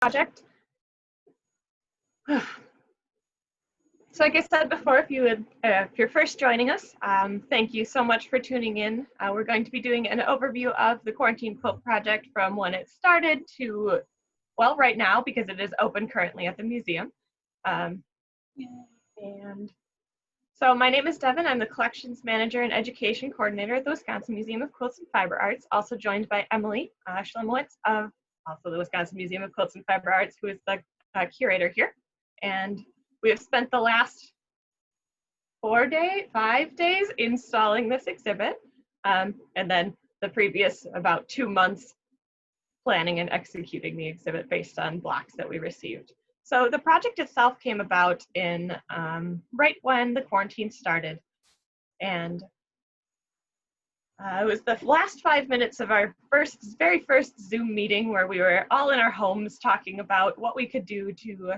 project. So like I said before, if you're first joining us, thank you so much for tuning in. We're going to be doing an overview of the Quarantine Quilt Project from when it started to, well, right now, because it is open currently at the museum. And so my name is Devin. I'm the Collections Manager and Education Coordinator at the Wisconsin Museum of Quilts and Fiber Arts, also joined by Emily Schlemowitz of also the Wisconsin Museum of Quilts and Fiber Arts, who is the curator here. And we have spent the last 5 days installing this exhibit, and then the previous about 2 months planning and executing the exhibit based on blocks that we received. So the project itself came about in right when the quarantine started, and it was the last 5 minutes of our very first Zoom meeting where we were all in our homes talking about what we could do to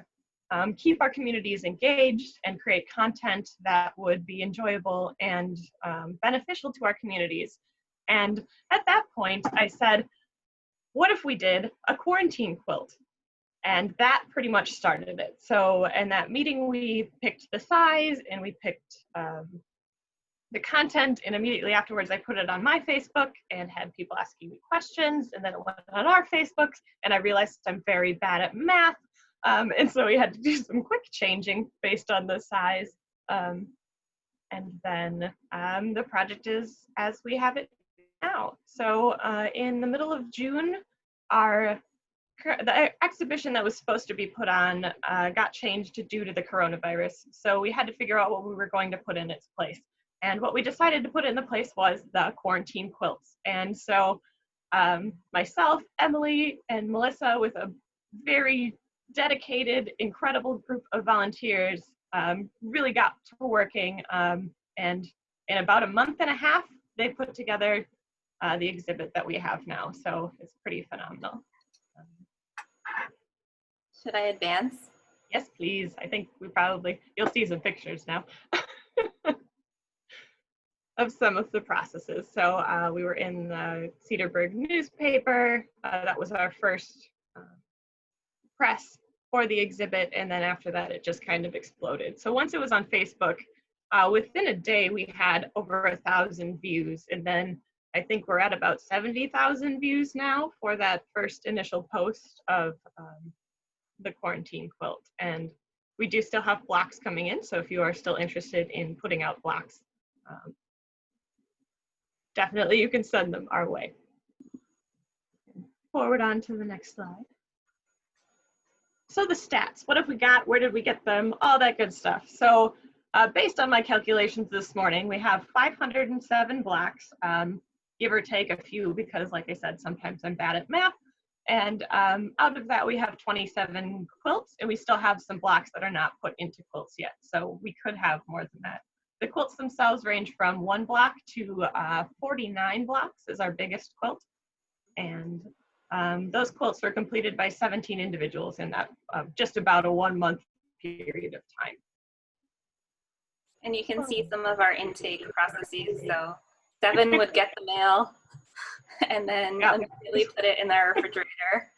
keep our communities engaged and create content that would be enjoyable and beneficial to our communities. And at that point, I said, what if we did a quarantine quilt? And that pretty much started it. So in that meeting, we picked the size and we picked the content, and immediately afterwards, I put it on my Facebook and had people asking me questions, and then it went on our Facebooks, and I realized I'm very bad at math. And so we had to do some quick changing based on the size. And then the project is as we have it now. So in the middle of June, the exhibition that was supposed to be put on got changed due to the coronavirus. So we had to figure out what we were going to put in its place. And what we decided to put in the place was the quarantine quilts. And so myself, Emily, and Melissa, with a very dedicated, incredible group of volunteers, really got to working, and in about a month and a half, they put together the exhibit that we have now. So it's pretty phenomenal. Should I advance? Yes, please. I think you'll see some pictures now of some of the processes. So we were in the Cedarburg newspaper. That was our first press for the exhibit, and then after that it just kind of exploded. So once it was on Facebook, within a day we had over 1,000 views, and then I think we're at about 70,000 views now for that first initial post of the quarantine quilt. And we do still have blocks coming in, so if you are still interested in putting out blocks, definitely you can send them our way. Forward on to the next slide. So the stats, what have we got? Where did we get them? All that good stuff. So based on my calculations this morning, we have 507 blocks, give or take a few, because like I said, sometimes I'm bad at math. And out of that, we have 27 quilts, and we still have some blocks that are not put into quilts yet. So we could have more than that. The quilts themselves range from 1 block to 49 blocks is our biggest quilt. And those quilts were completed by 17 individuals in that just about a 1 month period of time. And you can see some of our intake processes. So Devin would get the mail and then immediately put it in our refrigerator,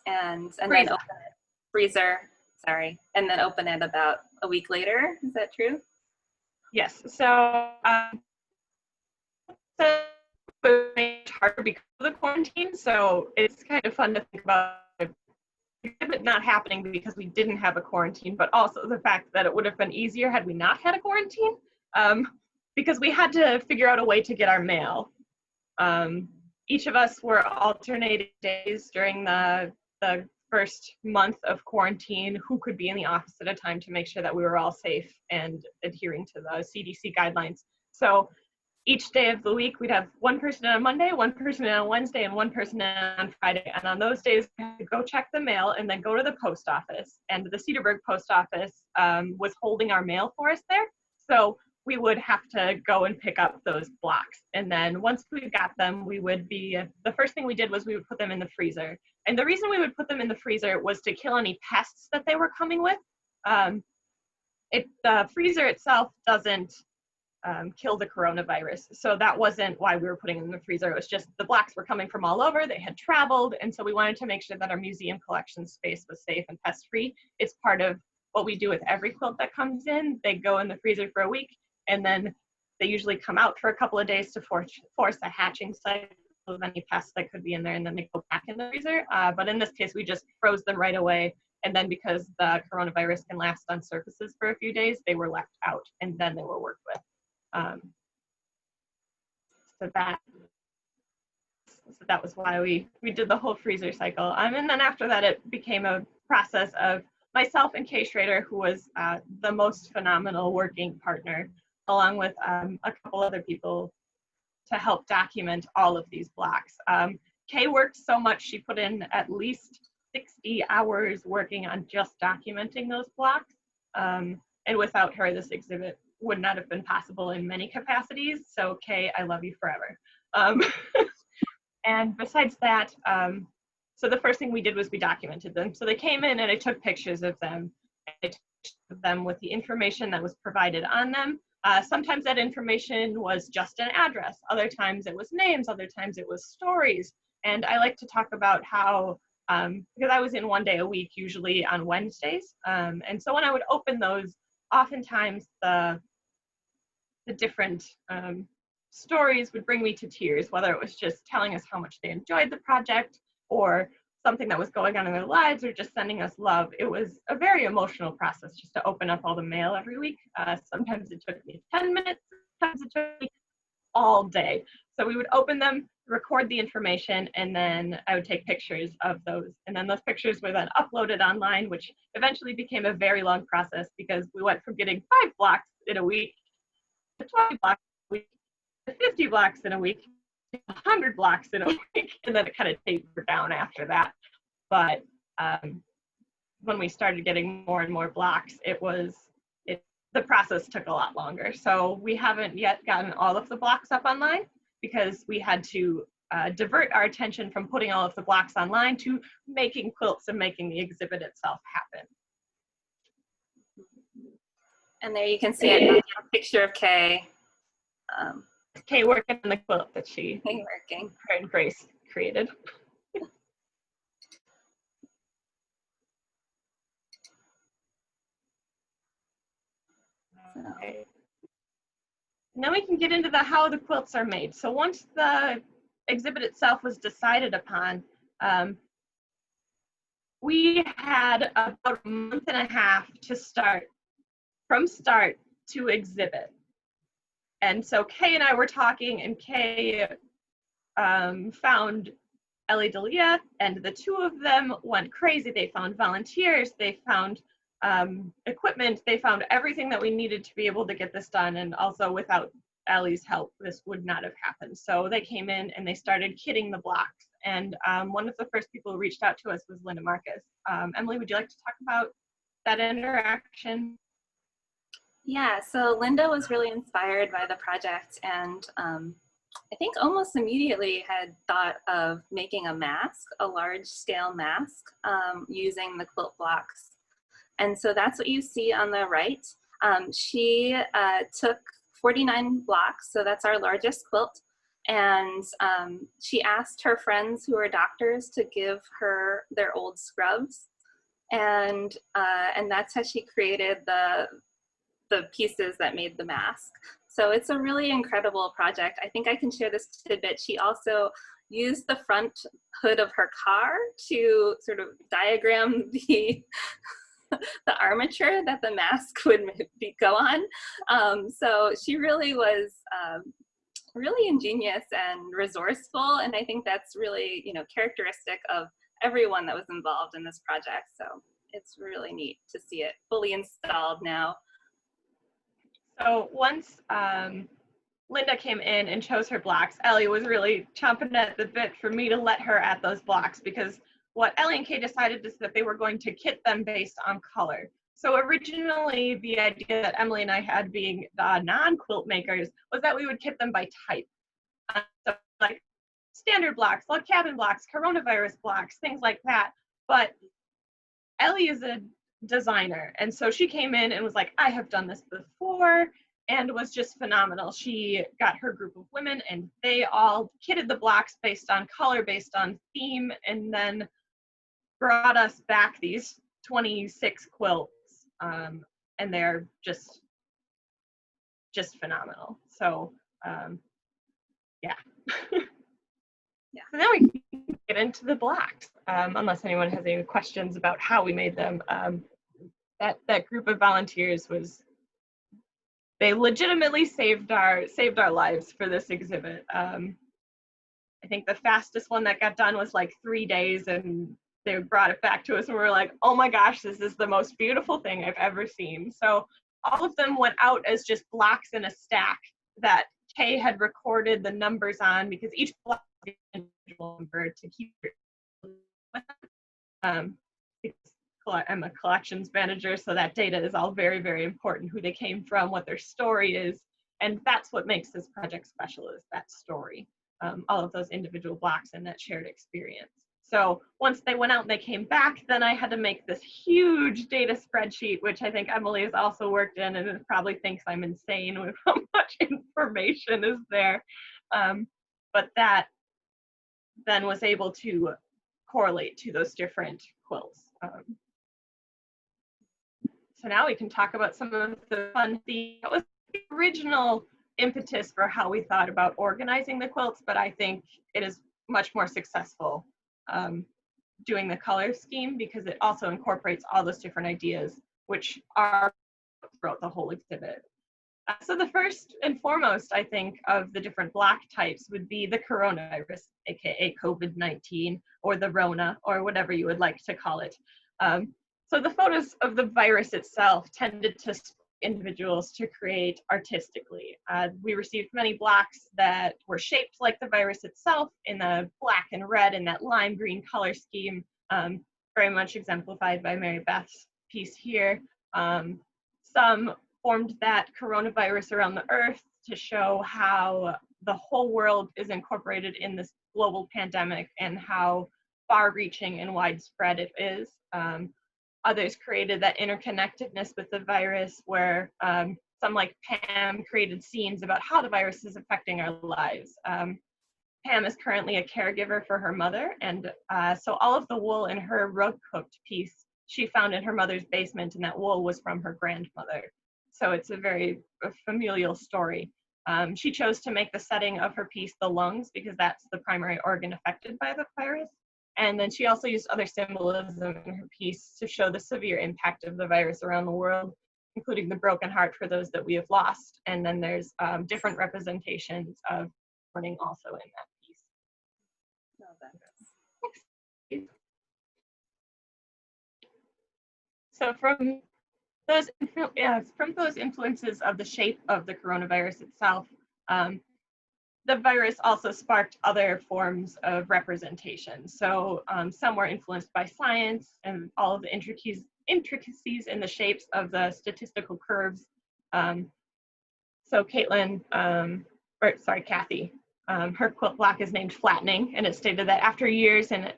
and then open it, freezer, sorry, and then open it about a week later. Is that true? Yes. So it's harder because of the quarantine, so it's kind of fun to think about it not happening because we didn't have a quarantine, but also the fact that it would have been easier had we not had a quarantine, because we had to figure out a way to get our mail. Each of us were alternating days during the first month of quarantine who could be in the office at a time to make sure that we were all safe and adhering to the CDC guidelines. So each day of the week, we'd have one person on Monday, one person on Wednesday, and one person on Friday. And on those days, we had to go check the mail and then go to the post office. And the Cedarburg post office was holding our mail for us there. So we would have to go and pick up those blocks. And then once we got them, the first thing we did was we would put them in the freezer. And the reason we would put them in the freezer was to kill any pests that they were coming with. The freezer itself doesn't kill the coronavirus. So that wasn't why we were putting them in the freezer. It was just the blocks were coming from all over. They had traveled. And so we wanted to make sure that our museum collection space was safe and pest-free. It's part of what we do with every quilt that comes in. They go in the freezer for a week, and then they usually come out for a couple of days to force a hatching cycle of any pests that could be in there, and then they go back in the freezer. But in this case, we just froze them right away. And then because the coronavirus can last on surfaces for a few days, they were left out, and then they were worked with. So that was why we did the whole freezer cycle. And then after that, it became a process of myself and Kay Schrader, who was the most phenomenal working partner, along with a couple other people to help document all of these blocks. Kay worked so much, she put in at least 60 hours working on just documenting those blocks. And without her, this exhibit would not have been possible in many capacities. So Kay, I love you forever. And besides that, so the first thing we did was we documented them. So they came in and I took pictures of them. I took them with the information that was provided on them. Sometimes that information was just an address. Other times it was names. Other times it was stories. And I like to talk about how, because I was in one day a week, usually on Wednesdays. And so when I would open those, oftentimes the different stories would bring me to tears, whether it was just telling us how much they enjoyed the project or something that was going on in their lives or just sending us love. It was a very emotional process just to open up all the mail every week. Sometimes it took me 10 minutes, sometimes it took me all day. So we would open them, record the information, and then I would take pictures of those. And then those pictures were then uploaded online, which eventually became a very long process because we went from getting 5 blocks in a week to 20 blocks a week, to 50 blocks in a week, to 100 blocks in a week, and then it kind of tapered down after that. But when we started getting more and more blocks, the process took a lot longer. So we haven't yet gotten all of the blocks up online because we had to divert our attention from putting all of the blocks online to making quilts and making the exhibit itself happen. And there you can see a picture of Kay. Kay working on the quilt that her and Grace created. Okay. And then we can get into how the quilts are made. So once the exhibit itself was decided upon, we had about a month and a half to from start to exhibit. And so Kay and I were talking, and Kay found Ellie Dalia, and the two of them went crazy. They found volunteers, they found equipment, they found everything that we needed to be able to get this done. And also without Ellie's help, this would not have happened. So they came in and they started kitting the blocks. And one of the first people who reached out to us was Linda Marcus. Emily, would you like to talk about that interaction? Yeah, so Linda was really inspired by the project, and I think almost immediately had thought of making a mask, a large scale mask, using the quilt blocks. And so that's what you see on the right. She took 49 blocks, so that's our largest quilt, and she asked her friends who are doctors to give her their old scrubs, and that's how she created the pieces that made the mask. So it's a really incredible project. I think I can share this tidbit. She also used the front hood of her car to sort of diagram the armature that the mask would go on. So she really was really ingenious and resourceful, and I think that's really, characteristic of everyone that was involved in this project. So it's really neat to see it fully installed now. So once Linda came in and chose her blocks, Ellie was really chomping at the bit for me to let her at those blocks, because what Ellie and Kay decided is that they were going to kit them based on color. So originally the idea that Emily and I had, being non-quilt makers, was that we would kit them by type. So like standard blocks, log cabin blocks, coronavirus blocks, things like that. But Ellie is a designer, and so she came in and was like, I have done this before, and was just phenomenal. She got her group of women and they all kitted the blocks based on color, based on theme, and then brought us back these 26 quilts, and they're just phenomenal. So yeah. Yeah. So now we can get into the blocks, unless anyone has any questions about how we made them. That group of volunteers they legitimately saved our lives for this exhibit. I think the fastest one that got done was like 3 days, and they brought it back to us and we were like, oh my gosh, this is the most beautiful thing I've ever seen. So all of them went out as just blocks in a stack that Kay had recorded the numbers on, because each block is an individual number to keep it. I'm a collections manager, so that data is all very, very important, who they came from, what their story is, and that's what makes this project special, is that story, all of those individual blocks and that shared experience. So once they went out and they came back, then I had to make this huge data spreadsheet, which I think Emily has also worked in and probably thinks I'm insane with how much information is there. But that then was able to correlate to those different quilts. So now we can talk about some of the fun themes. That was the original impetus for how we thought about organizing the quilts, but I think it is much more successful doing the color scheme, because it also incorporates all those different ideas, which are throughout the whole exhibit. So the first and foremost, I think, of the different block types would be the coronavirus, aka COVID-19, or the Rona, or whatever you would like to call it. So the photos of the virus itself tended to individuals to create artistically. We received many blocks that were shaped like the virus itself, in the black and red and that lime green color scheme, very much exemplified by Mary Beth's piece here. Some formed that coronavirus around the earth to show how the whole world is incorporated in this global pandemic and how far-reaching and widespread it is. Others created that interconnectedness with the virus, where some, like Pam, created scenes about how the virus is affecting our lives. Pam is currently a caregiver for her mother, and so all of the wool in her rug cooked piece she found in her mother's basement, and that wool was from her grandmother. So it's a very familial story. She chose to make the setting of her piece the lungs, because that's the primary organ affected by the virus. And then she also used other symbolism in her piece to show the severe impact of the virus around the world, including the broken heart for those that we have lost. And then there's different representations of mourning also in that piece. Oh, that is. So from those influences of the shape of the coronavirus itself, the virus also sparked other forms of representation. So some were influenced by science and all of the intricacies in the shapes of the statistical curves. So Kathy, her quilt block is named Flattening, and it stated that after years in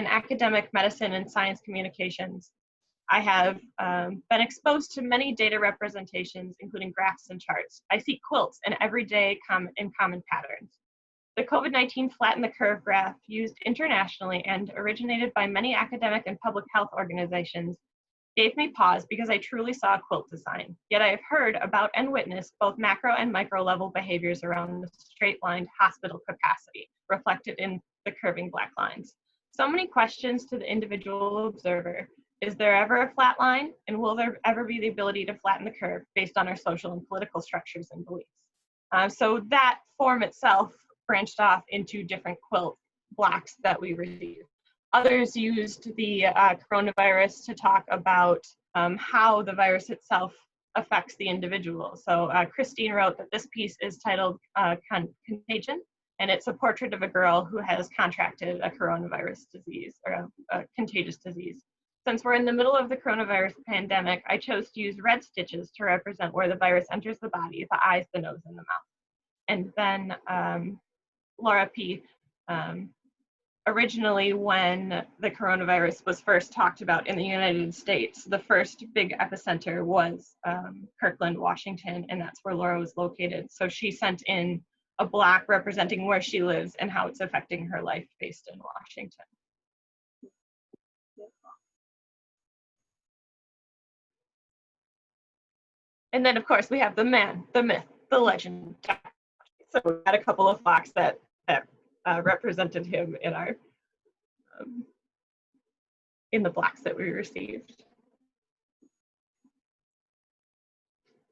academic medicine and science communications, I have been exposed to many data representations, including graphs and charts. I see quilts in everyday in common patterns. The COVID-19 Flatten the Curve graph, used internationally and originated by many academic and public health organizations, gave me pause, because I truly saw a quilt design. Yet I have heard about and witnessed both macro and micro level behaviors around the straight-lined hospital capacity, reflected in the curving black lines. So many questions to the individual observer. Is there ever a flat line? And will there ever be the ability to flatten the curve based on our social and political structures and beliefs? So that form itself branched off into different quilt blocks that we received. Others used the coronavirus to talk about how the virus itself affects the individual. So Christine wrote that this piece is titled Contagion, and it's a portrait of a girl who has contracted a coronavirus disease, or a contagious disease. Since we're in the middle of the coronavirus pandemic, I chose to use red stitches to represent where the virus enters the body, the eyes, the nose, and the mouth. And then Laura P. originally when the coronavirus was first talked about in the United States, the first big epicenter was Kirkland, Washington, and that's where Laura was located. So she sent in a Black representing where she lives and how it's affecting her life based in Washington. And then, of course, we have the man, the myth, the legend. So we had a couple of Blacks that represented him in our in the Blacks that we received.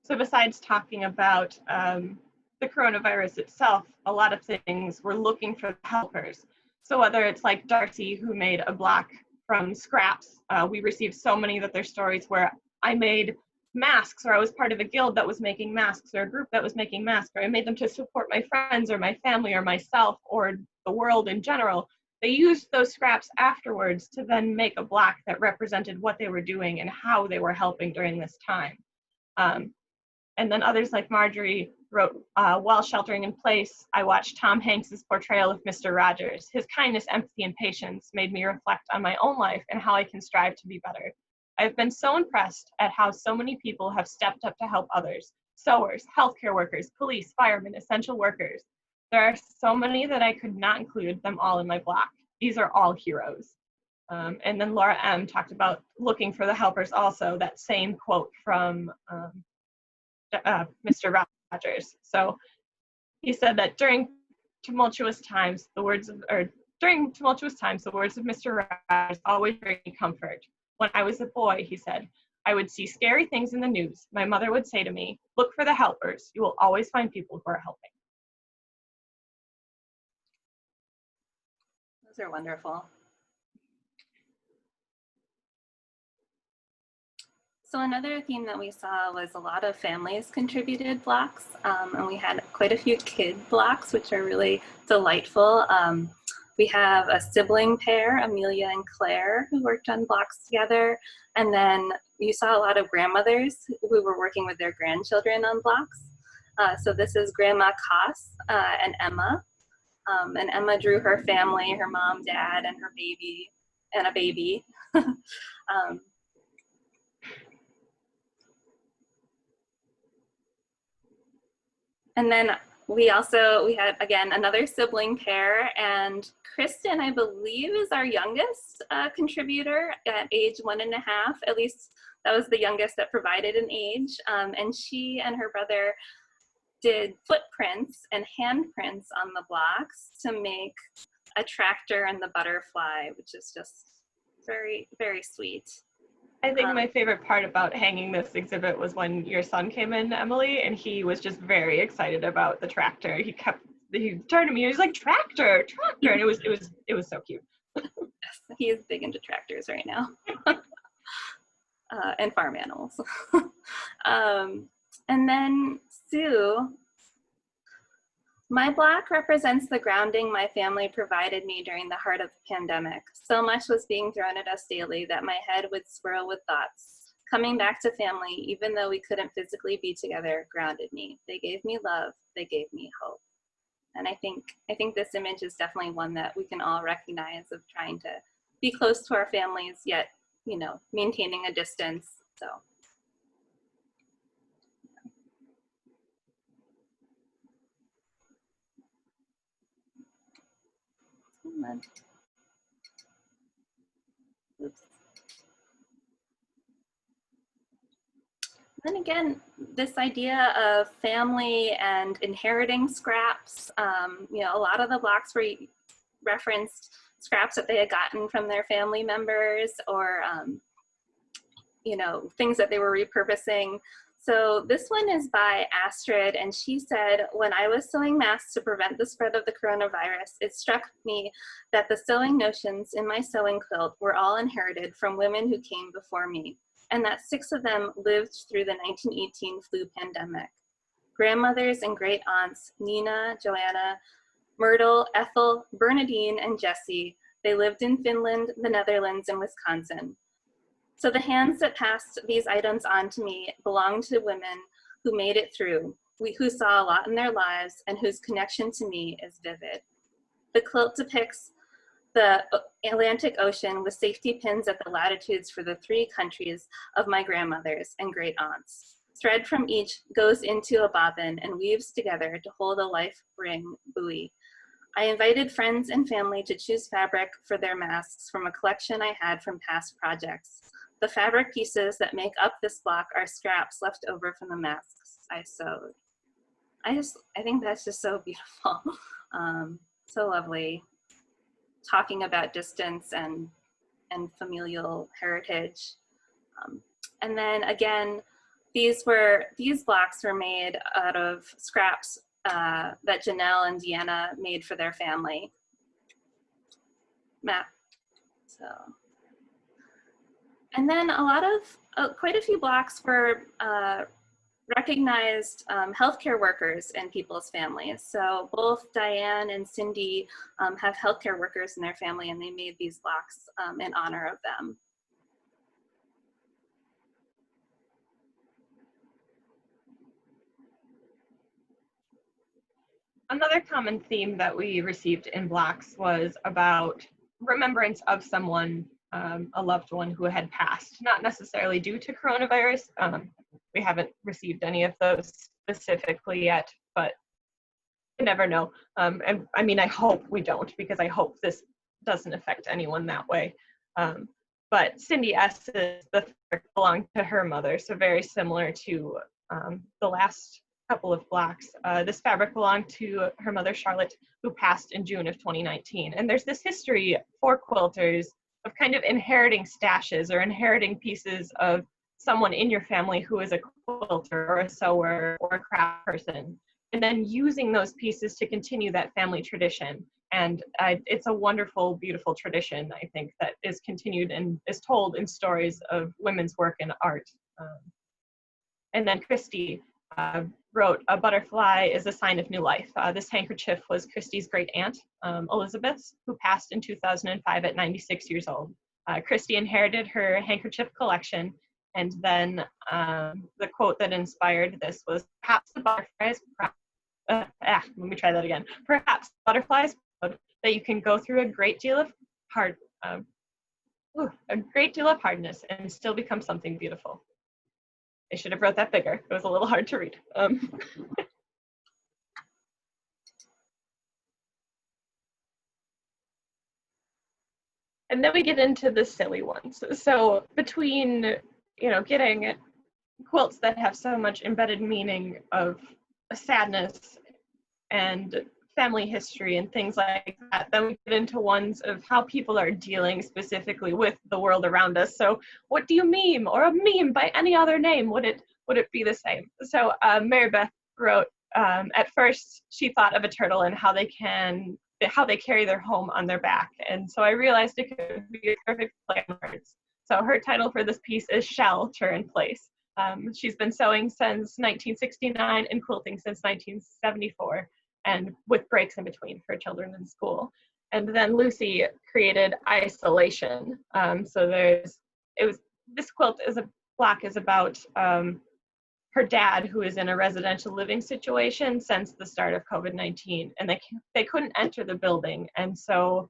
So besides talking about the coronavirus itself, a lot of things we're looking for helpers. So whether it's like Darcy, who made a Black from scraps, we received so many that there's stories where I made masks, or I was part of a guild that was making masks, or a group that was making masks, or I made them to support my friends or my family or myself or the world in general. They used those scraps afterwards to then make a Black that represented what they were doing and how they were helping during this time. And then others like Marjorie wrote, while sheltering in place, I watched Tom Hanks's portrayal of Mr. Rogers. His kindness, empathy, and patience made me reflect on my own life and how I can strive to be better. I've been so impressed at how so many people have stepped up to help others. Sewers, healthcare workers, police, firemen, essential workers. There are so many that I could not include them all in my Black. These are all heroes. And then Laura M. talked about looking for the helpers also, that same quote from Mr. Rogers. So he said that during tumultuous times, the words of Mr. Rogers always bring me comfort. When I was a boy, he said, I would see scary things in the news. My mother would say to me, look for the helpers. You will always find people who are helping. Those are wonderful. So another theme that we saw was a lot of families contributed Blacks, and we had quite a few kid Blacks, which are really delightful. We have a sibling pair, Amelia and Claire, who worked on Blacks together. And then you saw a lot of grandmothers who were working with their grandchildren on Blacks. So this is Grandma Koss and Emma. And Emma drew her family, her mom, dad, and her baby, and a baby. And then we had, again, another sibling pair, and Kristen, I believe, is our youngest contributor at age 1.5. At least that was the youngest that provided an age. And she and her brother did footprints and handprints on the Blacks to make a tractor and the butterfly, which is just very, very sweet. I think my favorite part about hanging this exhibit was when your son came in, Emily, and he was just very excited about the tractor. He turned to me and he was like, tractor, and it was so cute. Yes, he is big into tractors right now. And farm animals. And then Sue, my Black represents the grounding my family provided me during the heart of the pandemic. So much was being thrown at us daily that my head would swirl with thoughts. Coming back to family, even though we couldn't physically be together, grounded me. They gave me love, they gave me hope. And I think this image is definitely one that we can all recognize, of trying to be close to our families, yet, you know, maintaining a distance. So. Oops. Then again, this idea of family and inheriting scraps, you know, a lot of the Blacks referenced scraps that they had gotten from their family members, or, you know, things that they were repurposing. So this one is by Astrid, and she said, when I was sewing masks to prevent the spread of the coronavirus, it struck me that the sewing notions in my sewing quilt were all inherited from women who came before me, and that 6 of them lived through the 1918 flu pandemic. Grandmothers and great aunts, Nina, Joanna, Myrtle, Ethel, Bernadine, and Jessie, they lived in Finland, the Netherlands, and Wisconsin. So the hands that passed these items on to me belonged to women who made it through, who saw a lot in their lives, and whose connection to me is vivid. The quilt depicts the Atlantic Ocean with safety pins at the latitudes for the 3 countries of my grandmothers and great aunts. Thread from each goes into a bobbin and weaves together to hold a life ring buoy. I invited friends and family to choose fabric for their masks from a collection I had from past projects. The fabric pieces that make up this block are scraps left over from the masks I sewed. I think that's just so beautiful, so lovely. Talking about distance and familial heritage. And then again, these blocks were made out of scraps that Janelle and Deanna made for their family. Matt. So, and then quite a few blocks were recognized healthcare workers in people's families. So both Diane and Cindy have healthcare workers in their family, and they made these blocks in honor of them. Another common theme that we received in blocks was about remembrance of someone, a loved one who had passed, not necessarily due to coronavirus. We haven't received any of those specifically yet, but you never know. And I mean, I hope we don't, because I hope this doesn't affect anyone that way. But Cindy S. is the fabric belonged to her mother, so very similar to the last couple of blocks. This fabric belonged to her mother, Charlotte, who passed in June of 2019. And there's this history for quilters of kind of inheriting stashes or inheriting pieces of someone in your family who is a quilter or a sewer or a craft person, and then using those pieces to continue that family tradition. And it's a wonderful, beautiful tradition, I think, that is continued and is told in stories of women's work in art. And then Christy wrote, "A butterfly is a sign of new life." This handkerchief was Christy's great aunt, Elizabeth's, who passed in 2005 at 96 years old. Christy inherited her handkerchief collection, and then the quote that inspired this was, "Perhaps the butterflies, let me try that again. Perhaps butterflies that you can go through a great deal of hardness and still become something beautiful." I should have wrote that bigger. It was a little hard to read. And then we get into the silly ones. So between, getting quilts that have so much embedded meaning of sadness and family history and things like that, then we get into ones of how people are dealing specifically with the world around us. So what do you meme, or a meme by any other name, would it be the same? So Mary Beth wrote, at first she thought of a turtle and how they carry their home on their back. And so I realized it could be a perfect play on words. So her title for this piece is Shelter in Place. She's been sewing since 1969 and quilting since 1974. And with breaks in between for children in school. And then Lucy created Isolation. This quilt block is about her dad, who is in a residential living situation since the start of COVID-19, and they couldn't enter the building, and so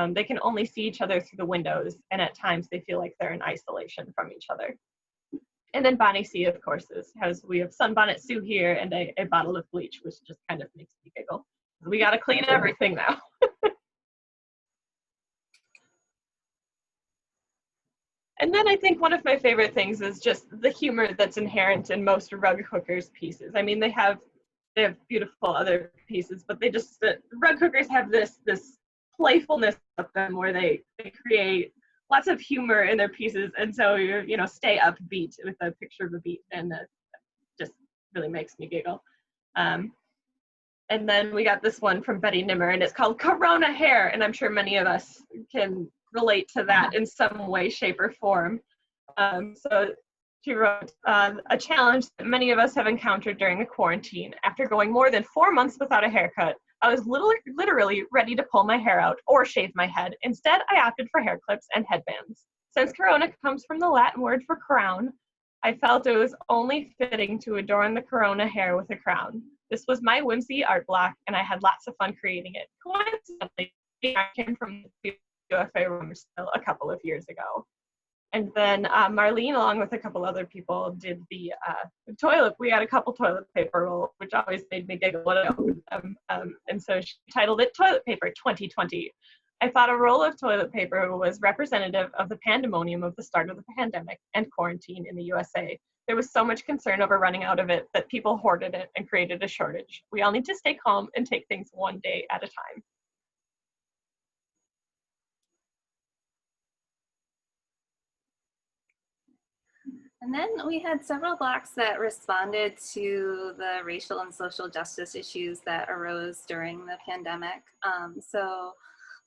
they can only see each other through the windows, and at times they feel like they're in isolation from each other. And then Bonnie C, of course, we have Sunbonnet Sue here and a bottle of bleach, which just kind of makes me giggle. We got to clean everything now. And then I think one of my favorite things is just the humor that's inherent in most rug hookers pieces. I mean, they have beautiful other pieces, but the rug hookers have this playfulness of them where they create lots of humor in their pieces, and so stay upbeat with a picture of a beat, and that just really makes me giggle. And then we got this one from Betty Nimmer, and it's called Corona Hair, and I'm sure many of us can relate to that in some way, shape, or form. So she wrote, "A challenge that many of us have encountered during the quarantine. After going more than 4 months without a haircut, I was literally ready to pull my hair out or shave my head. Instead, I opted for hair clips and headbands. Since corona comes from the Latin word for crown, I felt it was only fitting to adorn the corona hair with a crown. This was my whimsy art block, and I had lots of fun creating it. Coincidentally, I came from the WMQFA room a couple of years ago. And then Marlene, along with a couple other people, did the toilet. We had a couple toilet paper rolls, which always made me giggle when I opened them. And so she titled it Toilet Paper 2020. I thought a roll of toilet paper was representative of the pandemonium of the start of the pandemic and quarantine in the USA. There was so much concern over running out of it that people hoarded it and created a shortage. We all need to stay calm and take things one day at a time. And then we had several blocks that responded to the racial and social justice issues that arose during the pandemic. So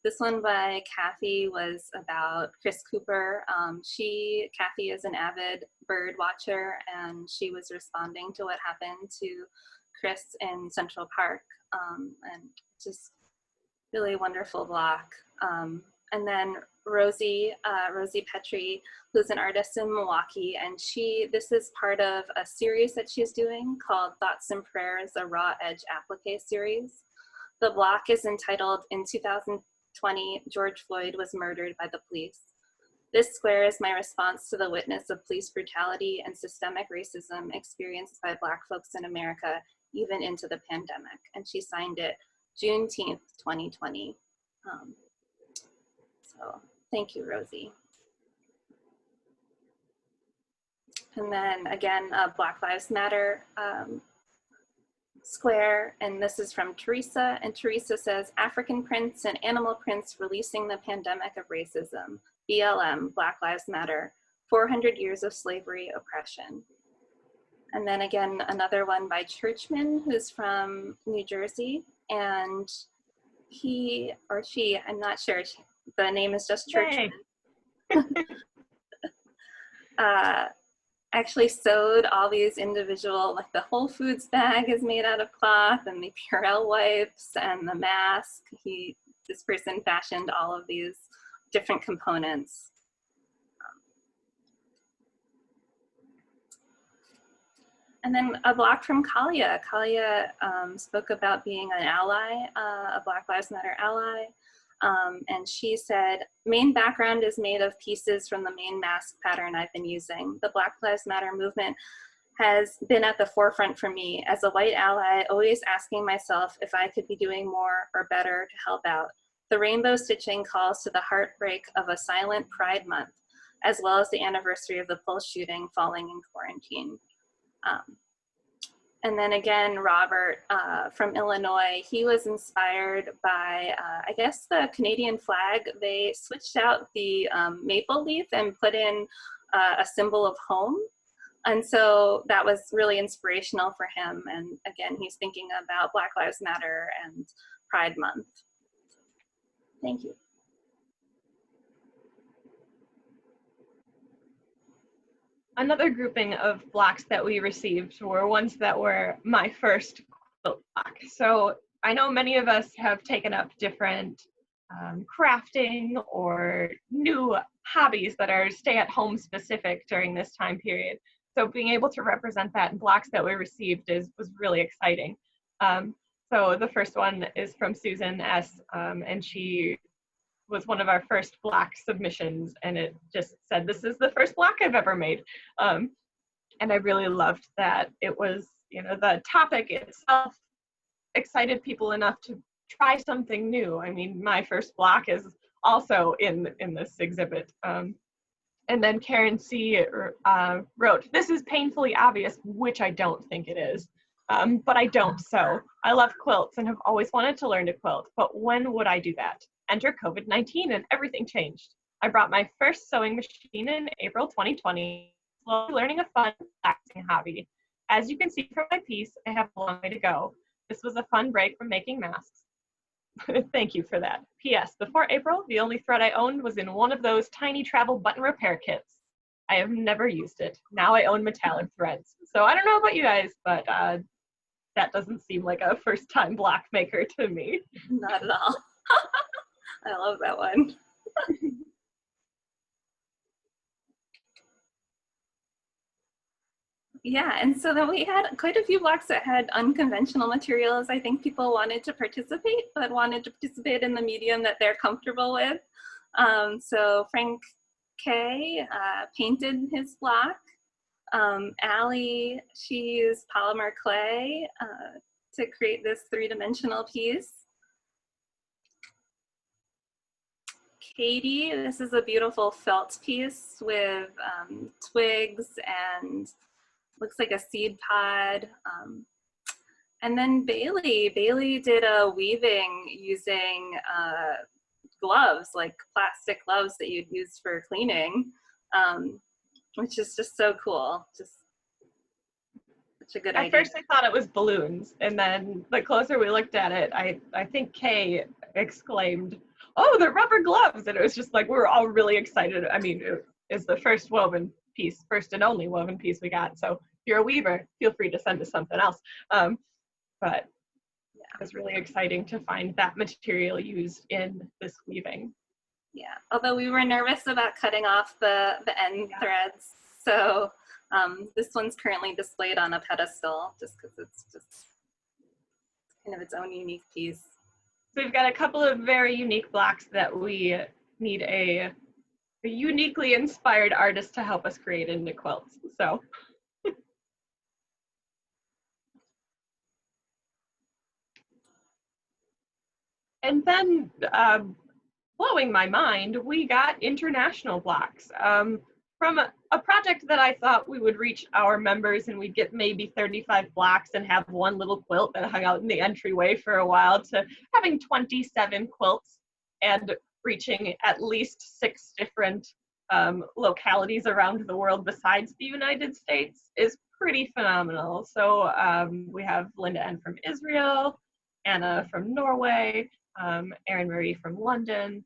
this one by Kathy was about Chris Cooper. Kathy is an avid bird watcher, and she was responding to what happened to Chris in Central Park, and just really wonderful block. And then Rosie Petrie, who's an artist in Milwaukee, and this is part of a series that she's doing called Thoughts and Prayers, a Raw Edge Applique series. The block is entitled, In 2020, George Floyd was murdered by the police. This square is my response to the witness of police brutality and systemic racism experienced by Black folks in America, even into the pandemic. And she signed it Juneteenth, 2020. So thank you, Rosie. And then again, Black Lives Matter square, and this is from Teresa, and Teresa says, African prints and animal prints releasing the pandemic of racism, BLM, Black Lives Matter, 400 years of slavery oppression. And then again, another one by Churchman, who's from New Jersey, and he or she, I'm not sure, the name is just Churchman. Actually sewed all these individual, like the Whole Foods bag is made out of cloth, and the Purell wipes and the mask. This person fashioned all of these different components. And then a block from Kalia. Kalia spoke about being an ally, a Black Lives Matter ally. And she said, main background is made of pieces from the main mask pattern I've been using. The Black Lives Matter movement has been at the forefront for me as a white ally, always asking myself if I could be doing more or better to help out. The rainbow stitching calls to the heartbreak of a silent Pride Month, as well as the anniversary of the Pulse shooting falling in quarantine. And then again, Robert from Illinois, he was inspired by, I guess, the Canadian flag. They switched out the maple leaf and put in a symbol of home. And so that was really inspirational for him. And again, he's thinking about Black Lives Matter and Pride Month. Thank you. Another grouping of blocks that we received were ones that were my first quilt block. So I know many of us have taken up different crafting or new hobbies that are stay-at-home specific during this time period. So being able to represent that in blocks that we received was really exciting. So the first one is from Susan S., and she was one of our first block submissions, and it just said, this is the first block I've ever made. And I really loved that it was, the topic itself excited people enough to try something new. I mean, my first block is also in this exhibit. And then Karen C. wrote, this is painfully obvious, which I don't think it is. But I don't sew. I love quilts and have always wanted to learn to quilt, but when would I do that? Enter COVID-19 and everything changed. I brought my first sewing machine in April 2020, slowly learning a fun, relaxing hobby. As you can see from my piece, I have a long way to go. This was a fun break from making masks. Thank you for that. P.S. Before April, the only thread I owned was in one of those tiny travel button repair kits. I have never used it. Now I own metallic threads. So I don't know about you guys, but that doesn't seem like a first-time block maker to me. Not at all. I love that one. Yeah, and so then we had quite a few blocks that had unconventional materials. I think people wanted to participate, but wanted to participate in the medium that they're comfortable with. So Frank K painted his block. Allie, she used polymer clay to create this three-dimensional piece. Katie, this is a beautiful felt piece with twigs and looks like a seed pod. And then Bailey did a weaving using gloves, like plastic gloves that you'd use for cleaning, which is just so cool. Just such a good idea. At first I thought it was balloons, and then the closer we looked at it, I think Kay exclaimed, "Oh, they're rubber gloves!" And it was just like, we were all really excited. I mean, it is the first woven piece, first and only woven piece we got. So if you're a weaver, feel free to send us something else. But yeah, it was really exciting to find that material used in this weaving. Yeah, although we were nervous about cutting off the end threads. So this one's currently displayed on a pedestal just because it's just kind of its own unique piece. So we've got a couple of very unique blocks that we need a uniquely inspired artist to help us create into quilts. So. And then, blowing my mind, we got international blocks from a project that I thought we would reach our members and we'd get maybe 35 blocks and have one little quilt that hung out in the entryway for a while, to having 27 quilts and reaching at least 6 different localities around the world besides the United States is pretty phenomenal. So we have Linda N. from Israel, Anna from Norway, Erin Marie from London,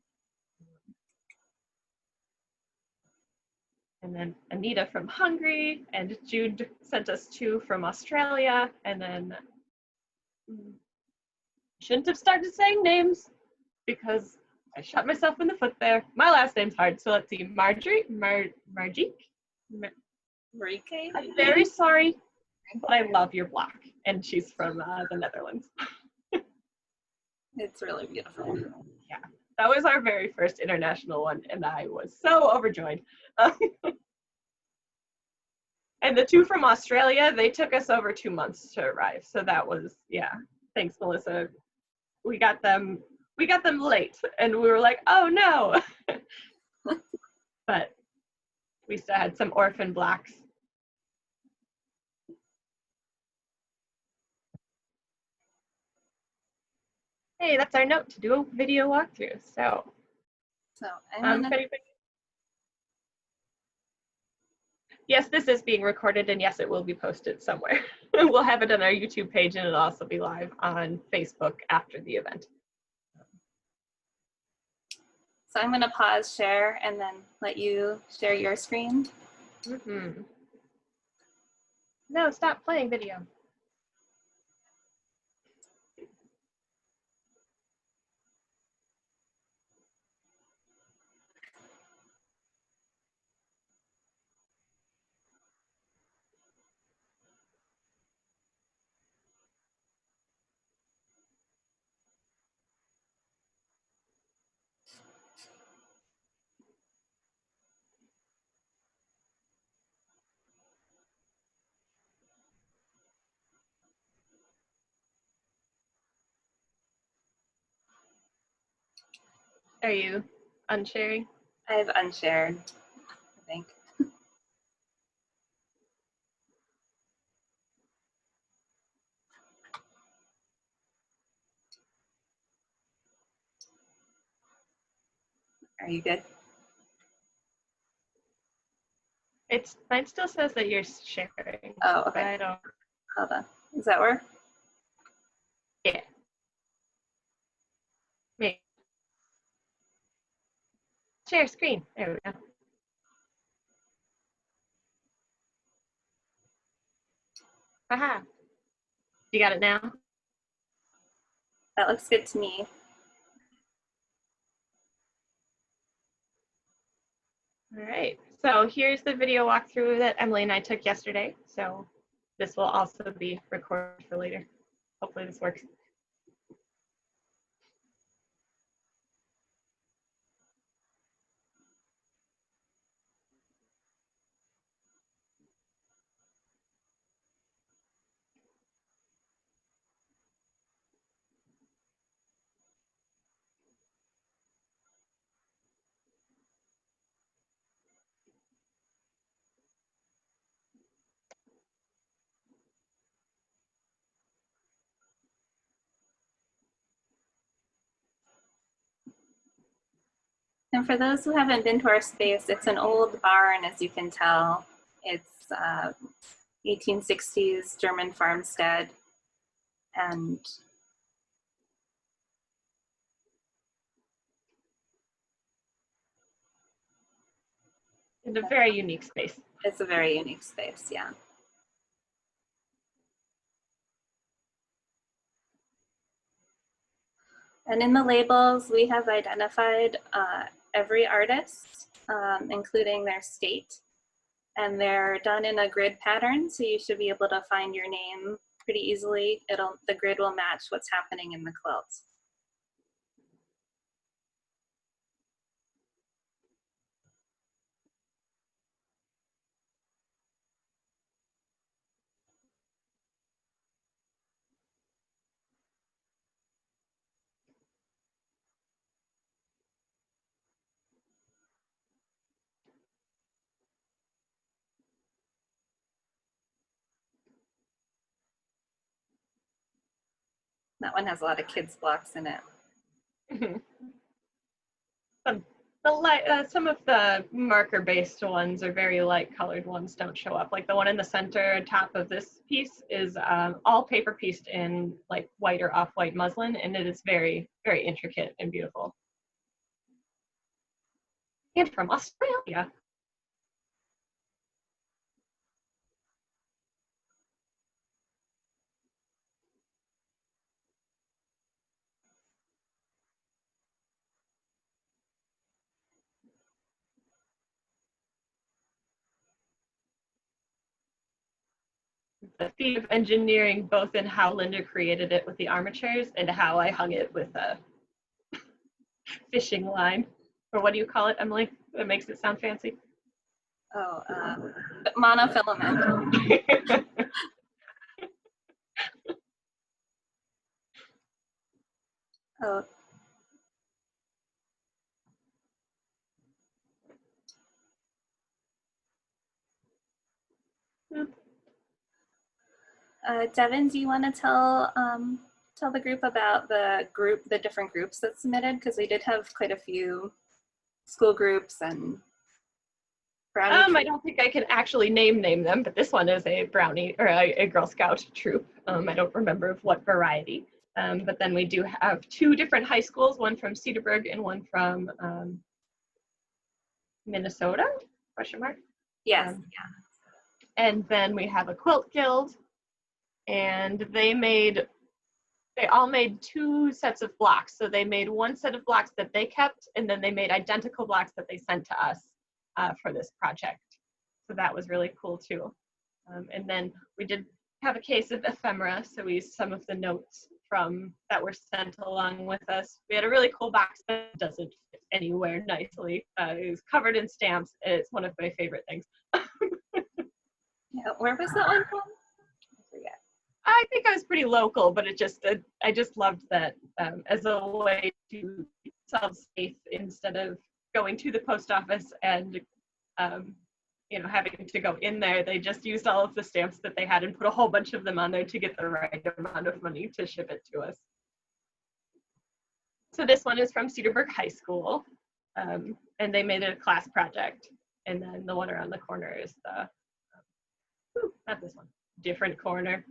and then Anita from Hungary, and Jude sent us 2 from Australia, and then shouldn't have started saying names because I shot myself in the foot there. My last name's hard, so let's see. Margique? Marike? I'm very sorry, but I love your block, and she's from the Netherlands. It's really beautiful. Yeah, that was our very first international one, and I was so overjoyed. And the 2 from Australia, they took us over 2 months to arrive. So that was, yeah, thanks, Melissa. We got them late, and we were like, oh no. But we still had some orphan blocks. Hey, that's our note to do a video walkthrough. So yes, this is being recorded, and yes, it will be posted somewhere. We'll have it on our YouTube page, and it'll also be live on Facebook after the event. So I'm going to pause share and then let you share your screen. Mm-hmm. No, stop playing video. Are you unsharing? I've unshared, I think. Are you good? Mine still says that you're sharing. Oh, okay. I don't. Hold on. Does that work? Yeah. Maybe. Share screen. There we go. Haha. You got it now? That looks good to me. All right. So here's the video walkthrough that Emily and I took yesterday. So this will also be recorded for later. Hopefully this works. And for those who haven't been to our space, it's an old barn, as you can tell. It's 1860s German farmstead. And It's a very unique space. it's a very unique space, yeah. And in the labels, we have identified every artist, including their state. And they're done in a grid pattern, so you should be able to find your name pretty easily. The grid will match what's happening in the quilt. That one has a lot of kids blocks in it. Some of the marker-based ones are very light colored ones don't show up. Like the one in the center top of this piece is all paper pieced in like white or off-white muslin, and it is very, very intricate and beautiful. And from Australia. The feat of engineering, both in how Linda created it with the armatures and how I hung it with a fishing line. Or what do you call it, Emily? That makes it sound fancy. Oh, monofilament. Oh. Devin, do you want to tell the group about the different groups that submitted? Because we did have quite a few school groups and brownie. I don't think I can actually name them, but this one is a brownie or a Girl Scout troop. I don't remember of what variety. But then we do have two different high schools, one from Cedarburg and one from Minnesota, question mark? Yes, yeah. And then we have a quilt guild, and they all made two sets of blocks. So they made one set of blocks that they kept, and then they made identical blocks that they sent to us for this project. So that was really cool too. And then we did have a case of ephemera, so we used some of the notes that were sent along with us. We had a really cool box that doesn't fit anywhere nicely. It was covered in stamps. It's one of my favorite things. Yeah, where was that one from? I forget. I think I was pretty local, but I just loved that as a way to sell safe instead of going to the post office and having to go in there. They just used all of the stamps that they had and put a whole bunch of them on there to get the right amount of money to ship it to us. So this one is from Cedarburg High School, and they made it a class project. And then the one around the corner is not this one, different corner.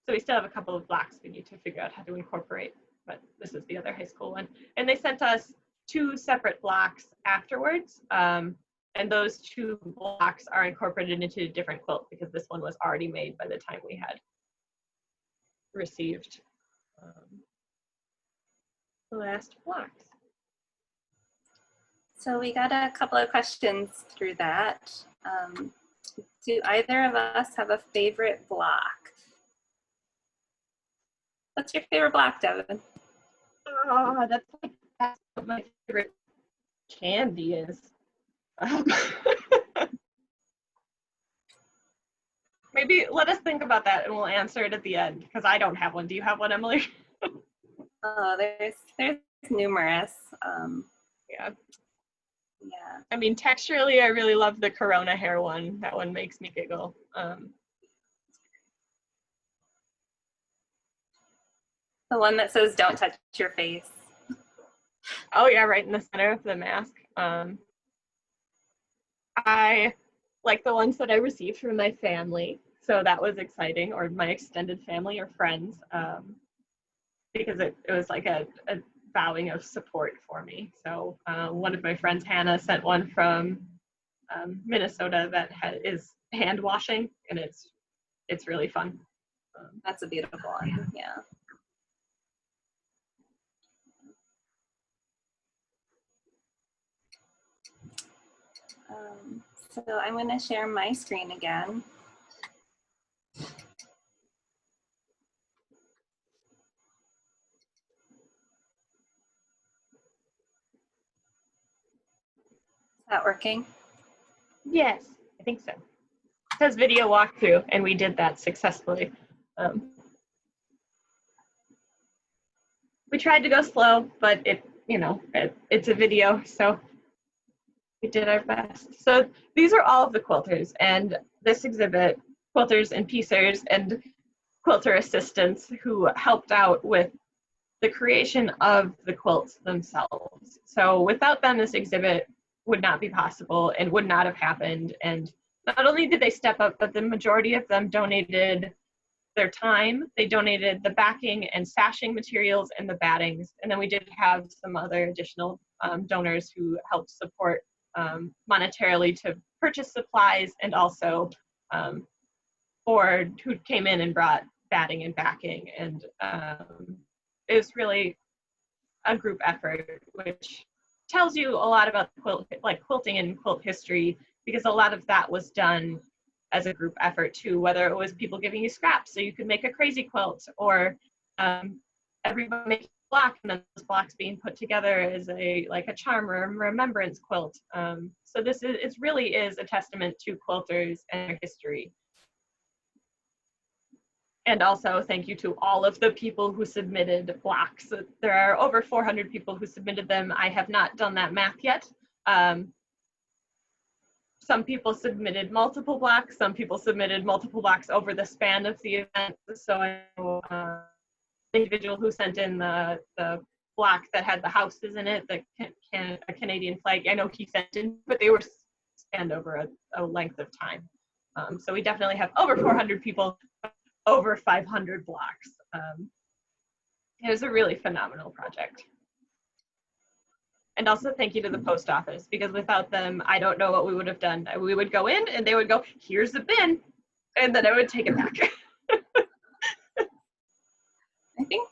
So we still have a couple of blocks we need to figure out how to incorporate, but this is the other high school one. And they sent us two separate blocks afterwards, and those two blocks are incorporated into a different quilt because this one was already made by the time we had received last blocks. So we got a couple of questions through that. Do either of us have a favorite block? What's your favorite block, Devin? Oh, that's what my favorite candy is. Maybe let us think about that and we'll answer it at the end, because I don't have one. Do you have one, Emily? Oh, there's numerous. Yeah. Yeah. I mean, texturally, I really love the Corona hair one. That one makes me giggle. The one that says "Don't touch your face." Oh yeah, right in the center of the mask. I like the ones that I received from my family, so that was exciting, or my extended family or friends, because it was like a vowing of support for me. So one of my friends, Hannah, sent one from Minnesota that is hand washing, and it's really fun. That's a beautiful one. Yeah. So I'm going to share my screen again. Is that working? Yes, I think so. It says video walkthrough, and we did that successfully. We tried to go slow, but it's a video, so we did our best. So these are all of the quilters, and this exhibit, quilters and piecers and quilter assistants who helped out with the creation of the quilts themselves. So without them, this exhibit would not be possible and would not have happened. And not only did they step up, but the majority of them donated their time. They donated the backing and sashing materials and the battings. And then we did have some other additional donors who helped support monetarily to purchase supplies, and also who came in and brought batting and backing. And it was really a group effort, which tells you a lot about quilting and quilt history, because a lot of that was done as a group effort too, whether it was people giving you scraps so you could make a crazy quilt, or everyone making a block and then those blocks being put together as a charm or a remembrance quilt. So this really is a testament to quilters and their history. And also thank you to all of the people who submitted blocks. There are over 400 people who submitted them. I have not done that math yet. Some people submitted multiple blocks. Some people submitted multiple blocks over the span of the event. So I know the individual who sent in the block that had the houses in it, a Canadian flag, I know he sent in, but they were spanned over a length of time. So we definitely have over 400 people, over 500 blocks. It was a really phenomenal project. And also thank you to the post office, because without them, I don't know what we would have done. We would go in and they would go, here's the bin, and then I would take it back. I think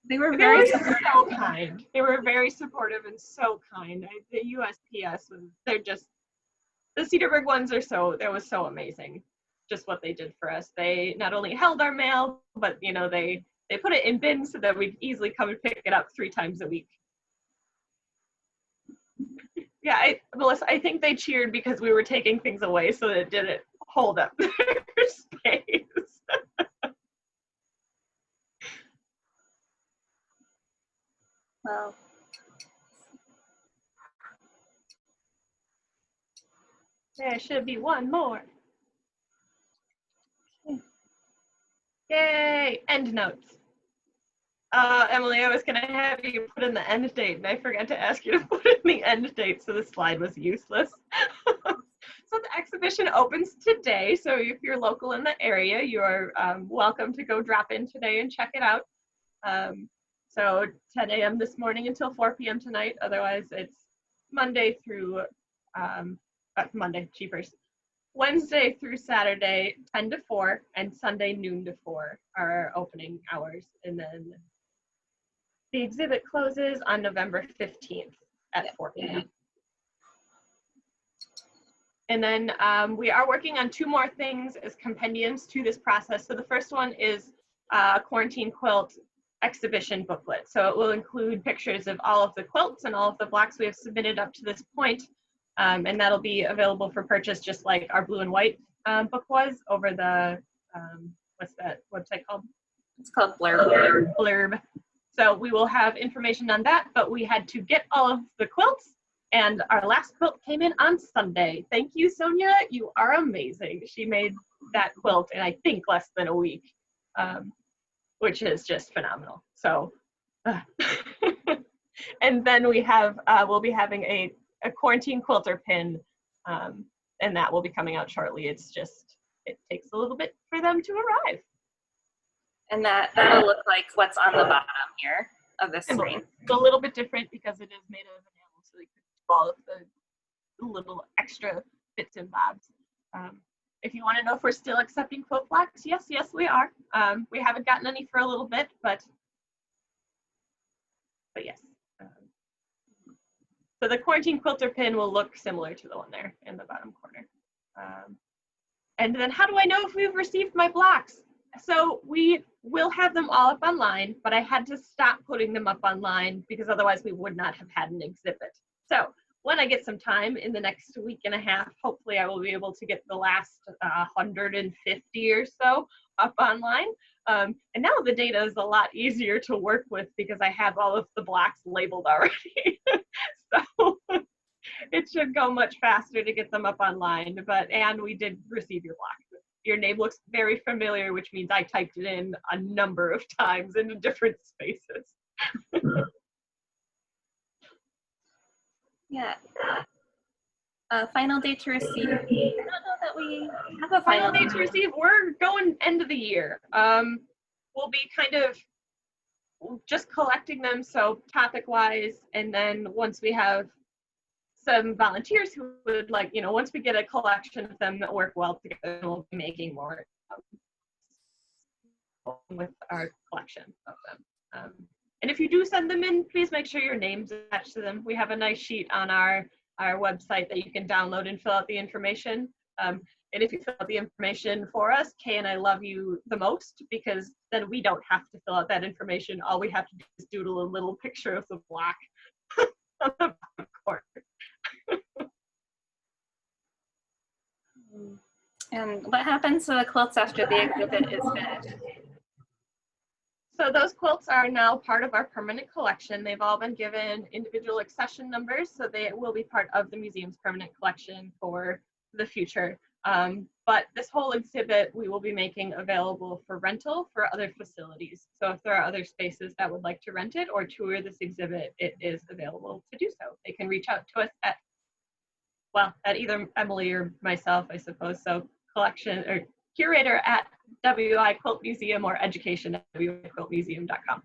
they were very so kind. They were very supportive and so kind. The USPS, the Cedarburg ones that was so amazing. Just what they did for us. They not only held our mail, but they put it in bins so that we'd easily come and pick it up 3 times a week. Yeah, Melissa, I think they cheered because we were taking things away so that it didn't hold up their space. Well, There should be one more. Yay! End notes. Emily, I was going to have you put in the end date, and I forgot to ask you to put in the end date, so the slide was useless. So the exhibition opens today, so if you're local in the area, you are welcome to go drop in today and check it out. So 10 a.m. this morning until 4 p.m. tonight. Otherwise, it's Monday through Wednesday through Saturday, 10 to 4, and Sunday noon to 4 are our opening hours. And then The exhibit closes on November 15th at 4 p.m. And then we are working on 2 more things as compendiums to this process. So the first one is a quarantine quilt exhibition booklet. So it will include pictures of all of the quilts and all of the blocks we have submitted up to this point. And that'll be available for purchase just like our blue and white book was over the, what's that website called? It's called Blurb. Blurb. So we will have information on that, but we had to get all of the quilts, and our last quilt came in on Sunday. Thank you, Sonia. You are amazing. She made that quilt in, I think, less than a week, which is just phenomenal. So, and then we have, we'll be having a quarantine quilter pin, and that will be coming out shortly. It's just, it takes a little bit for them to arrive. And that'll look like what's on the bottom here of the screen. It's a little bit different because it is made of enamel, so you can do all of the little extra bits and bobs. If you want to know if we're still accepting quilt blocks, yes, we are. We haven't gotten any for a little bit, but yes. So the quarantine quilter pin will look similar to the one there in the bottom corner. And then how do I know if we've received my blocks? So we will have them all up online, but I had to stop putting them up online because otherwise we would not have had an exhibit. So when I get some time in the next week and a half, hopefully I will be able to get the last 150 or so up online. And now the data is a lot easier to work with because I have all of the blocks labeled already. So it should go much faster to get them up online, and we did receive your block. Your name looks very familiar, which means I typed it in a number of times into different spaces. Yeah. Final date to receive. I don't know that we have a Final date to receive. We're going end of the year. We'll be kind of just collecting them, so topic-wise, and then once we have some volunteers who would like, once we get a collection of them that work well together, we'll be making more with our collection of them. And if you do send them in, please make sure your name's attached to them. We have a nice sheet on our website that you can download and fill out the information. And if you fill out the information for us, Kay and I love you the most because then we don't have to fill out that information. All we have to do is doodle a little picture of the block on the bottom corner. And what happens to the quilts after the exhibit is finished? So those quilts are now part of our permanent collection. They've all been given individual accession numbers, so they will be part of the museum's permanent collection for the future. But this whole exhibit we will be making available for rental for other facilities. So if there are other spaces that would like to rent it or tour this exhibit, it is available to do so. They can reach out to us at either Emily or myself, I suppose. So collection or curator at WI Quilt Museum or education at wiquiltmuseum.com.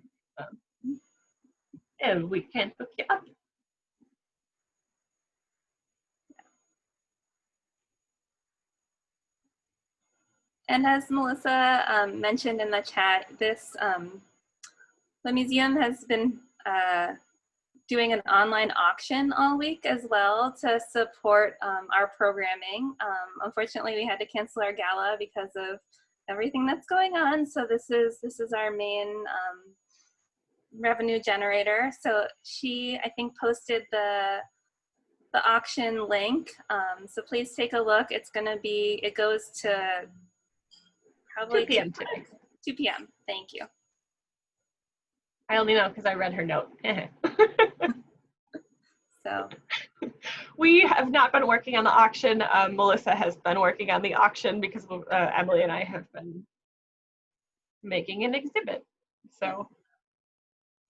And we can hook you up. And as Melissa mentioned in the chat, the museum has been doing an online auction all week as well to support our programming. Unfortunately, we had to cancel our gala because of everything that's going on. So this is our main revenue generator. So she, I think, posted the auction link. So please take a look. It's gonna be, it goes to probably 2 p.m. today. 2 p.m. Thank you. I only know because I read her note. So we have not been working on the auction. Melissa has been working on the auction because Emily and I have been making an exhibit. So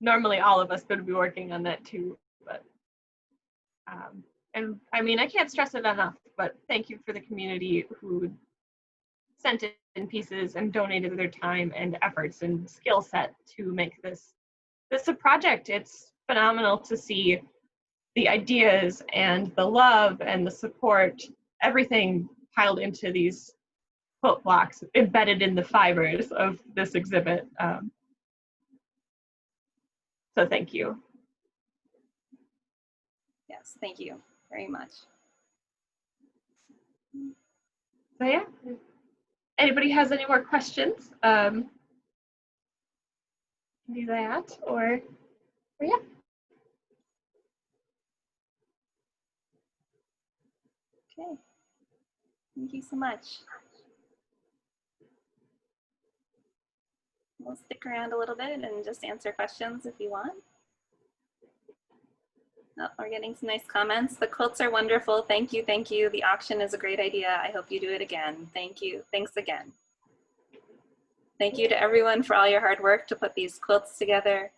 normally all of us would be working on that too, but and I mean, I can't stress it enough, but thank you for the community who sent in pieces and donated their time and efforts and skill set to make this a project. It's phenomenal to see the ideas and the love and the support, everything piled into these quilt blocks embedded in the fibers of this exhibit. So thank you. Yes, thank you very much. So yeah, if anybody has any more questions, do that, or yeah. Okay, thank you so much. We'll stick around a little bit and just answer questions if you want. Oh, we're getting some nice comments. The quilts are wonderful. Thank you, thank you. The auction is a great idea. I hope you do it again. Thank you. Thanks again. Thank you to everyone for all your hard work to put these quilts together.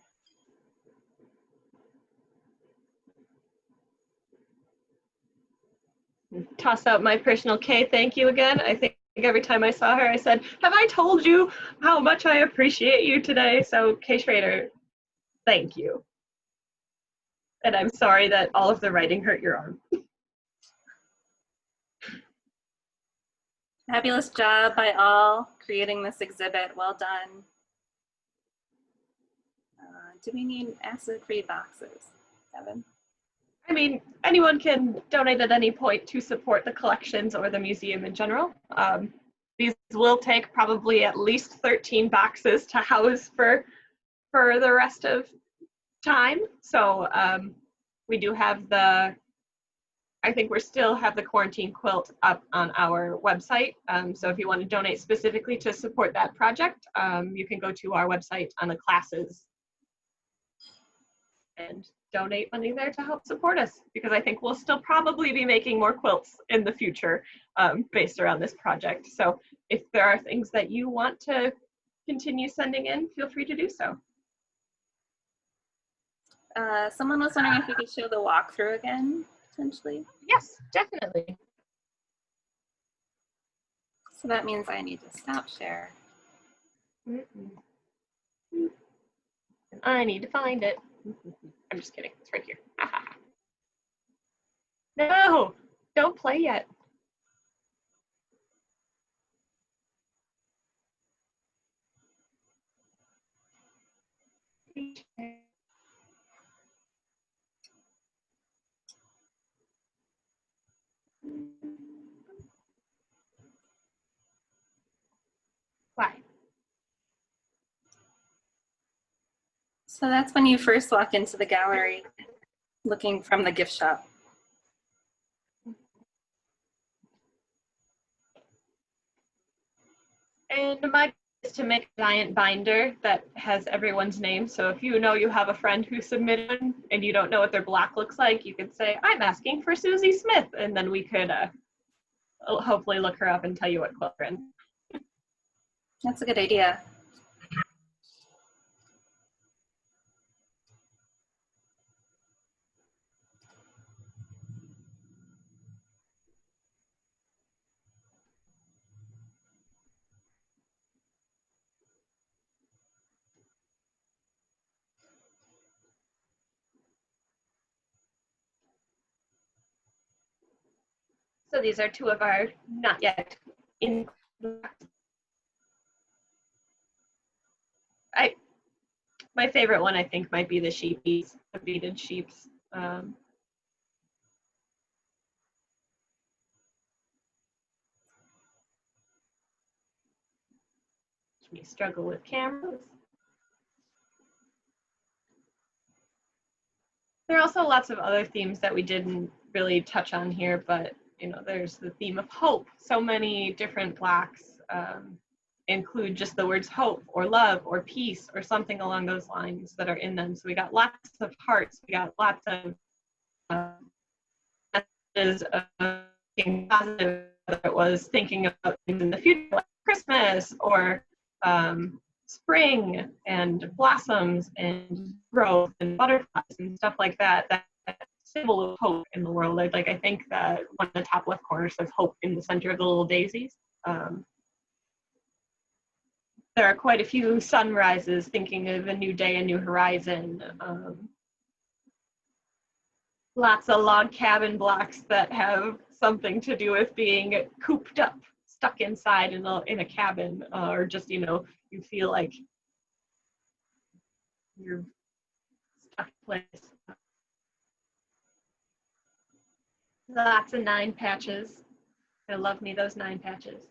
Toss out my personal K, thank you again. I think every time I saw her, I said, have I told you how much I appreciate you today? So Kay Schrader, thank you. And I'm sorry that all of the writing hurt your arm. Fabulous job by all creating this exhibit. Well done. Do we need acid-free boxes, Devin? I mean, anyone can donate at any point to support the collections or the museum in general. These will take probably at least 13 boxes to house for the rest of time. So we do have I think we still have the quarantine quilt up on our website. So if you want to donate specifically to support that project, you can go to our website on the classes and donate money there to help support us, because I think we'll still probably be making more quilts in the future based around this project. So if there are things that you want to continue sending in, feel free to do so. Someone was wondering if we could show the walkthrough again, potentially. Yes, definitely. So that means I need to stop share. And I need to find it. I'm just kidding. It's right here. No, don't play yet. Why? So that's when you first walk into the gallery looking from the gift shop. And my is to make a giant binder that has everyone's name. So if you know you have a friend who submitted and you don't know what their block looks like, you could say, I'm asking for Susie Smith. And then we could hopefully look her up and tell you what quilt we're in. That's a good idea. So these are two of our not yet in. My favorite one, I think, might be the sheepies, the beaded sheeps. We struggle with cameras. There are also lots of other themes that we didn't really touch on here, but you know, there's the theme of hope. So many different blocks include just the words hope or love or peace or something along those lines that are in them. So we got lots of hearts. We got lots of messages of being positive, whether it was thinking about things in the future, like Christmas or spring and blossoms and growth and butterflies and stuff like that. That symbol of hope in the world. Like I think that one of the top left corners says hope in the center of the little daisies. There are quite a few sunrises thinking of a new day, a new horizon. Lots of log cabin blocks that have something to do with being cooped up, stuck inside in a cabin, or just, you know, you feel like you're place. Lots of 9 patches. I love me those 9 patches.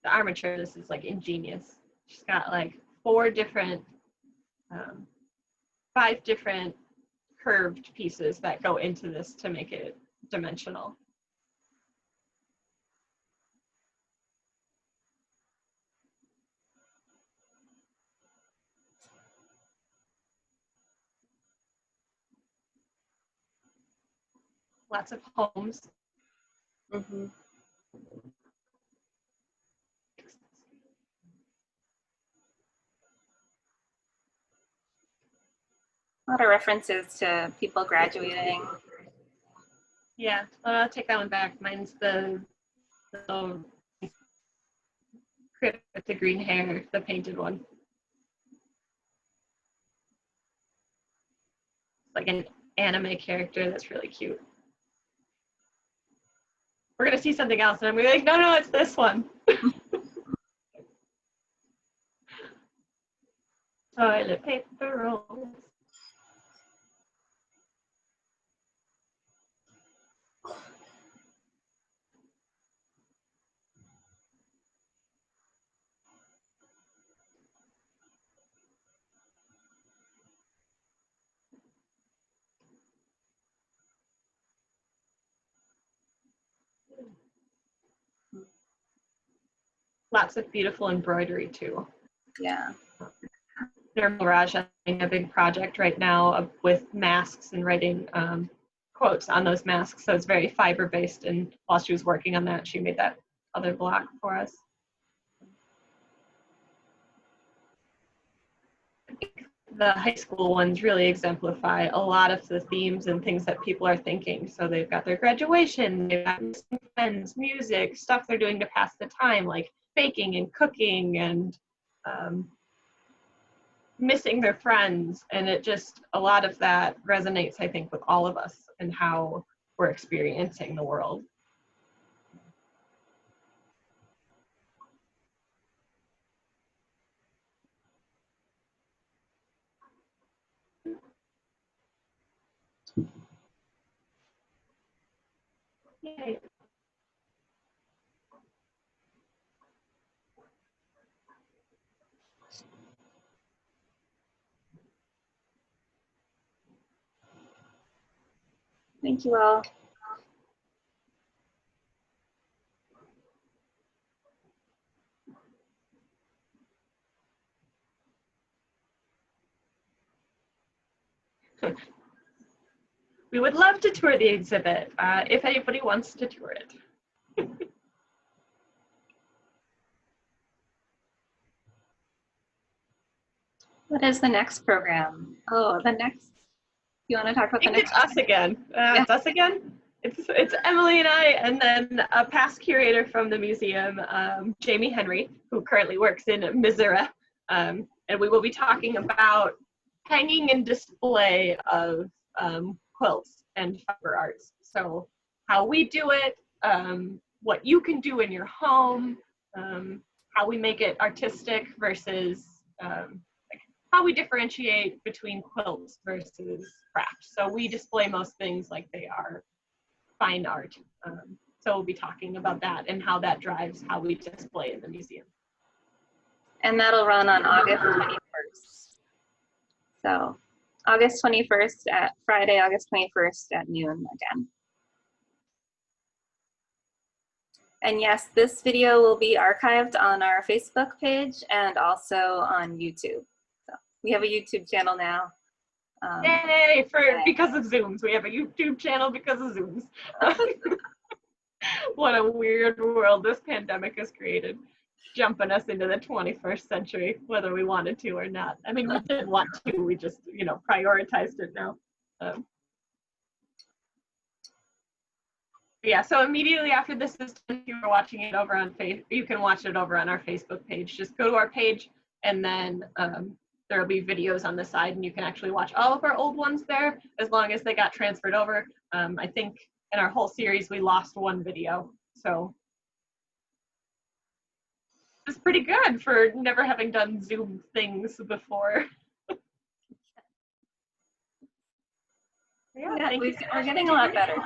The armature, this is like ingenious. She's got like 4 different, 5 different curved pieces that go into this to make it dimensional. Lots of homes. Mm-hmm. A lot of references to people graduating. Yeah, I'll take that one back. Mine's the crib with the green hair, the painted one. Like an anime character that's really cute. We're gonna see something else, and I'm gonna be like, no, it's this one. Toilet paper rolls. Lots of beautiful embroidery too. Yeah. Raj is doing a big project right now with masks and writing quotes on those masks. So it's very fiber based. And while she was working on that, she made that other block for us. The high school ones really exemplify a lot of the themes and things that people are thinking. So they've got their graduation, they've got friends, music, stuff they're doing to pass the time, like baking and cooking and missing their friends. And it just, a lot of that resonates, I think, with all of us and how we're experiencing the world. Yay. Thank you all. We would love to tour the exhibit if anybody wants to tour it. What is the next program? Oh, the next. You want to talk about the next? It's us again. It's us again. It's Emily and I, and then a past curator from the museum, Jamie Henry, who currently works in Missouri. And we will be talking about hanging and display of quilts and fiber arts. So how we do it, what you can do in your home, how we make it artistic versus how we differentiate between quilts versus crafts. So we display most things like they are fine art. So we'll be talking about that and how that drives how we display in the museum. And that'll run on August 21st. So August 21st at Friday, August 21st at noon again. And yes, this video will be archived on our Facebook page and also on YouTube. So we have a YouTube channel now. Yay! Because of Zooms. We have a YouTube channel because of Zooms. What a weird world this pandemic has created, jumping us into the 21st century, whether we wanted to or not. I mean, we didn't want to, we just, prioritized it now. Yeah, so immediately after this is done, if you were watching it over on Facebook, you can watch it over on our Facebook page. Just go to our page, and then there will be videos on the side, and you can actually watch all of our old ones there, as long as they got transferred over. I think in our whole series, we lost one video. So it's pretty good for never having done Zoom things before. Yeah, we're getting a lot better.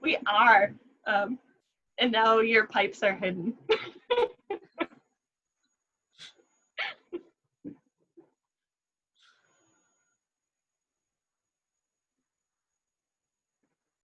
We are. And now your pipes are hidden.